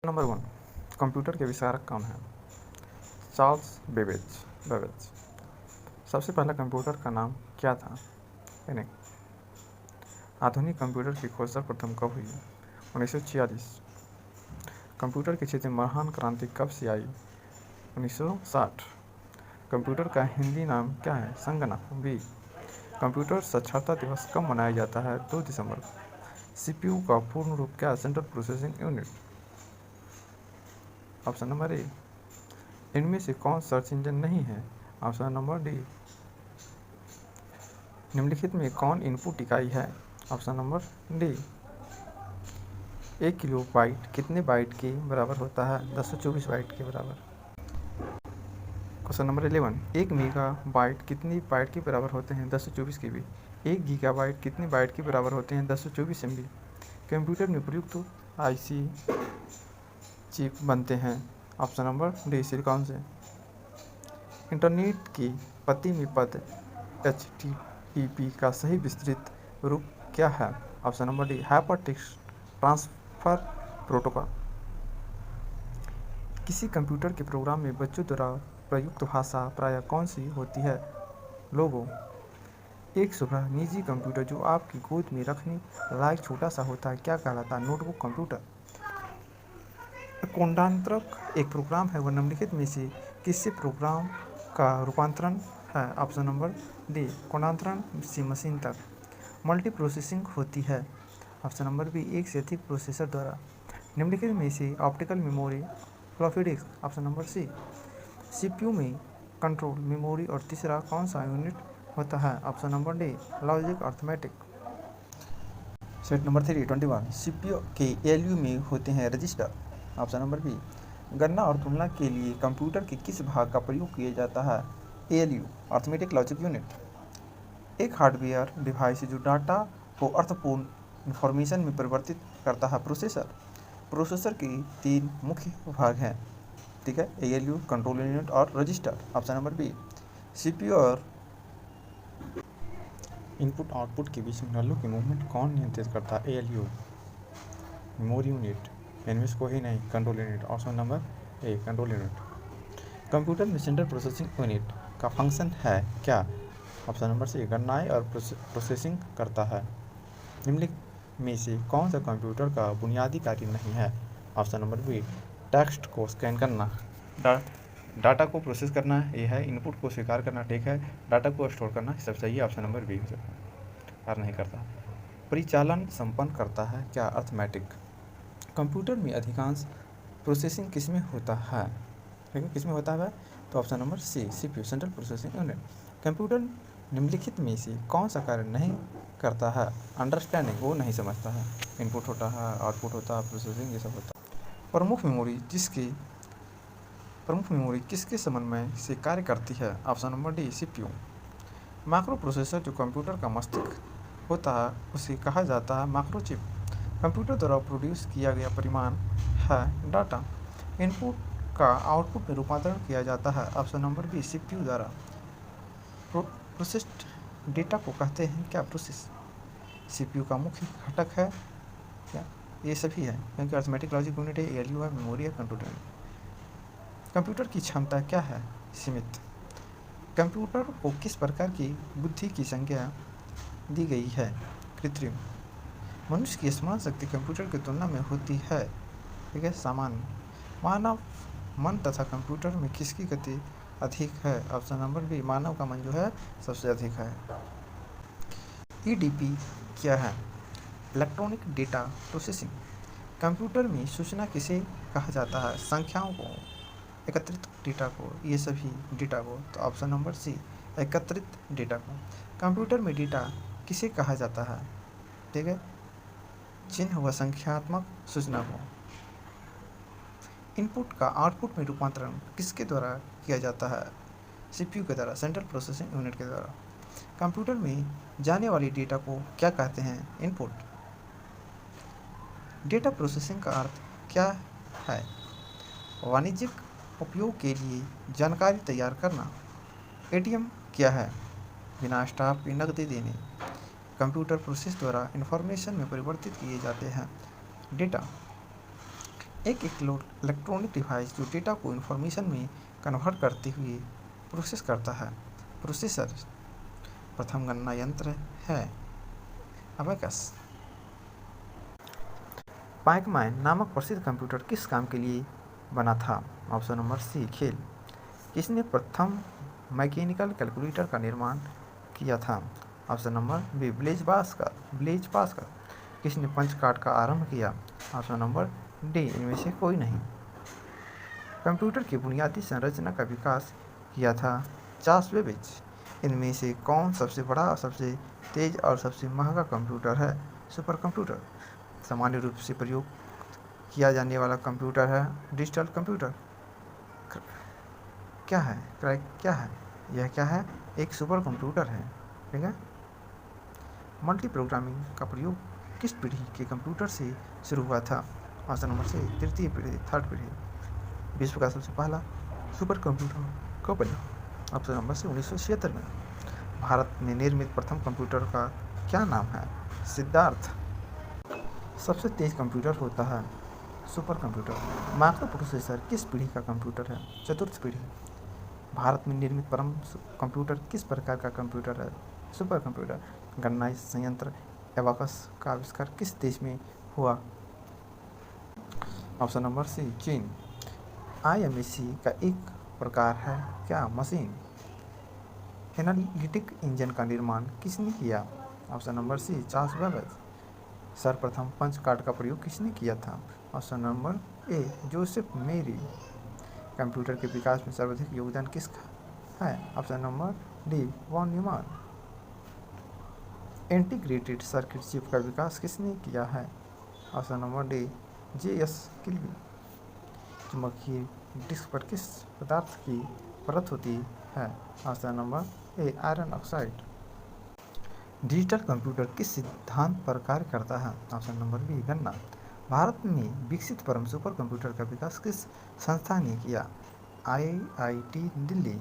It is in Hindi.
नंबर 1, कंप्यूटर के आविष्कारक कौन है? Charles Babbage. सबसे पहला कंप्यूटर का नाम क्या था? ENIAC। आधुनिक कंप्यूटर की खोज सर्वप्रथम कब हुई? 1946। कंप्यूटर के क्षेत्र में महान क्रांति कब से आई? 1960। कंप्यूटर का हिंदी नाम क्या है? संगणक। बी। कंप्यूटर साक्षरता दिवस कब मनाया जाता है? 2 दिसंबर को। CPU का पूर्ण रूप क्या है? Central processing unit. Option number ए। इनमें से कौन सर्च इंजन नहीं है? Option number D. निम्नलिखित में कौन इनपुट इकाई है? Option number D. 1 kilo byte कितने बाइट के बराबर होता है? 1024 बाइट के बराबर। Question number 11। 1 मेगा बाइट कितनी बाइट के बराबर होते हैं? 1024 KB। 1 गीगा बाइट कितने बाइट के बराबर होते हैं? 1024 MB। कंप्यूटर में प्रयुक्त IC चिप बनते हैं? ऑप्शन नंबर डी, सिलिकॉन से। इंटरनेट की पते में पद HTTP का सही विस्तृत रूप क्या है? Option number D, hyper text transfer protocol. किसी कंप्यूटर के प्रोग्राम में बच्चों द्वारा प्रयुक्त भाषा प्रायः कौन सी होती है? लोगो। एक सुबह निजी कंप्यूटर जो आपकी गोद में रखने लायक छोटा सा होता है क्या कहलाता है? Notebook computer. कोडांतरक एक प्रोग्राम है, वह निम्नलिखित में से किससे प्रोग्राम का रूपांतरण है? ऑप्शन नंबर डी, कोडांतरण से मशीन तक। मल्टी प्रोसेसिंग होती है? ऑप्शन नंबर बी, एक से अधिक प्रोसेसर द्वारा। निम्नलिखित में से optical memory, floppy disk. Option number C. CPU में कंट्रोल, मेमोरी और तीसरा कौन सा यूनिट होता है? Option number D, logic arithmetic. Set number 3, 21। CPU के ALU में होते हैं रजिस्टर। Option number B. गणना और तुलना के लिए कंप्यूटर के किस भाग का प्रयोग किया जाता है? ALU, arithmetic logic unit. एक हार्डवेयर डिवाइस जो डाटा को अर्थपूर्ण इंफॉर्मेशन में परिवर्तित करता है, प्रोसेसर। प्रोसेसर के 3 मुख्य भाग हैं, ठीक है, ALU, कंट्रोल यूनिट और register. Option number B. CPU और इनपुट आउटपुट के बीच नलों के मूवमेंट कौन नियंत्रित करता है? ALU, memory unit. इनमें से कोई नहीं, कंट्रोल यूनिट। ऑप्शन नंबर ए, कंट्रोल यूनिट। कंप्यूटर में सेंट्रल प्रोसेसिंग यूनिट का फंक्शन है क्या? ऑप्शन नंबर सी, गणनाएं और प्रोसेसिंग करता है। निम्नलिखित में से कौन सा कंप्यूटर का बुनियादी कार्य नहीं है? ऑप्शन नंबर बी, टेक्स्ट को स्कैन करना, डाटा को प्रोसेस करना, ये है। इनपुट को स्वीकार करना, ठीक है। डाटा को स्टोर करना, सब सही। ऑप्शन नंबर बी हो सकता है, कार्य नहीं करता। परिचालन संपन्न करता है क्या? अर्थमेटिक। कंप्यूटर में अधिकांश प्रोसेसिंग किसमें होता है? ठीक है, किसमें होता है? तो option number C, CPU, central processing unit. Computer निम्नलिखित में से कौन सा कार्य नहीं करता है? अंडरस्टैंडिंग, वो नहीं समझता है। इनपुट होता है, आउटपुट होता है, प्रोसेसिंग, ये सब होता है। प्रमुख मेमोरी किसके समन्वय से कार्य करती है? Option number D, CPU। Micro processor जो कंप्यूटर का मस्तिष्क होता है उसे कहा जाता है माइक्रोचिप। कंप्यूटर द्वारा प्रोड्यूस किया गया परिमाण है डाटा। इनपुट का आउटपुट में रूपांतरण किया जाता है। ऑप्शन नंबर बी, CPU द्वारा। प्रोसेस्ड डेटा को कहते हैं क्या? प्रोसेस। CPU का मुख्य घटक है क्या? ये सभी है, क्योंकि अर्थमेटिक लॉजिक यूनिट है, ALU है, मेमोरी है, कंट्रोल यूनिट। कंप्यूटर की क्षमता क्या है? सीमित। कंप्यूटर को किस प्रकार की बुद्धि की संज्ञा दी गई है? कृत्रिम। मनुष्य की स्मरण शक्ति कंप्यूटर की तुलना में होती है, ठीक है, सामान्य। मानव मन तथा कंप्यूटर में किसकी गति अधिक है? ऑप्शन नंबर बी, मानव का मन जो है सबसे अधिक है। EDP क्या है? Electronic data processing. कंप्यूटर में सूचना किसे कहा जाता है? संख्याओं को, एकत्रित डेटा को, ये सभी डेटा को। तो ऑप्शन नंबर सी, एकत्रित डेटा को। कंप्यूटर में डेटा किसे कहा जाता है? ठीक है, चिन्ह व संख्यात्मक सूचना को। इनपुट का आउटपुट में रूपांतरण किसके द्वारा किया जाता है? CPU के द्वारा, सेंट्रल प्रोसेसिंग यूनिट के द्वारा। कंप्यूटर में जाने वाली डेटा को क्या कहते हैं? इनपुट। डेटा प्रोसेसिंग का अर्थ क्या है? वाणिज्यिक उपयोग के लिए जानकारी तैयार करना। ATM क्या है? बिना स्टाफ की नकदी देने। कंप्यूटर प्रोसेस द्वारा इंफॉर्मेशन में परिवर्तित किए जाते हैं डेटा। एक इलेक्ट्रॉनिक डिवाइस जो डेटा को इंफॉर्मेशन में कन्वर्ट करते हुए प्रोसेस करता है। प्रोसेसर। प्रथम गणना यंत्र है अबेकस। पाइकमैन नामक प्रसिद्ध कंप्यूटर किस काम के लिए बना था? ऑप्शन नंबर सी खेल। किसने प्रथम मैकेनिकल कैलकुलेटर का निर्माण किया था? Option number B Blaise Pascal. किसने पंच कार्ड का आरंभ किया? ऑप्शन नंबर डी इनमें से कोई नहीं। कंप्यूटर की बुनियादी संरचना का विकास किया था चार्ल्स बेबेज। इनमें से कौन सबसे बड़ा, सबसे तेज और सबसे महंगा कंप्यूटर है? Super computer. सामान्य रूप से प्रयोग किया जाने वाला कंप्यूटर है डिजिटल कंप्यूटर। क्या है? यह क्या है? एक सुपर कंप्यूटर है। ठीक है। मल्टी प्रोग्रामिंग का प्रयोग किस पीढ़ी के कंप्यूटर से शुरू हुआ था? ऑप्शन नंबर सी तृतीय पीढ़ी, थर्ड पीढ़ी। विश्व का सबसे पहला सुपर कंप्यूटर कब बना? ऑप्शन नंबर सी 1976 में। भारत में निर्मित प्रथम कंप्यूटर का क्या नाम है? सिद्धार्थ। सबसे तेज कंप्यूटर होता है सुपर कंप्यूटर। माइक्रो प्रोसेसर किस पीढ़ी का कंप्यूटर है? चतुर्थ पीढ़ी। भारत में निर्मित परम कंप्यूटर किस प्रकार का कंप्यूटर है? Super computer. गणना संयंत्र एबाकस का आविष्कार किस देश में हुआ? ऑप्शन नंबर सी चीन। IMEC का एक प्रकार है क्या? मशीन। एनालिटिक इंजन का निर्माण किसने किया? Option number C Charles Babbage. सर्वप्रथम पंच कार्ड का प्रयोग किसने किया था? Option number A Joseph Marie. Computer के विकास में सर्वाधिक योगदान किसका है? Option number D von Neumann. Integrated circuit chip का विकास किसने किया है? Option number D JS Kilby. चुंबकीय डिस्क पर किस पदार्थ की परत होती है? Option number A iron oxide. Digital computer किस सिद्धांत पर कार्य करता है? ऑप्शन नंबर बी गणना। भारत में विकसित परम सुपर कंप्यूटर का विकास किस संस्था ने किया? IIT दिल्ली।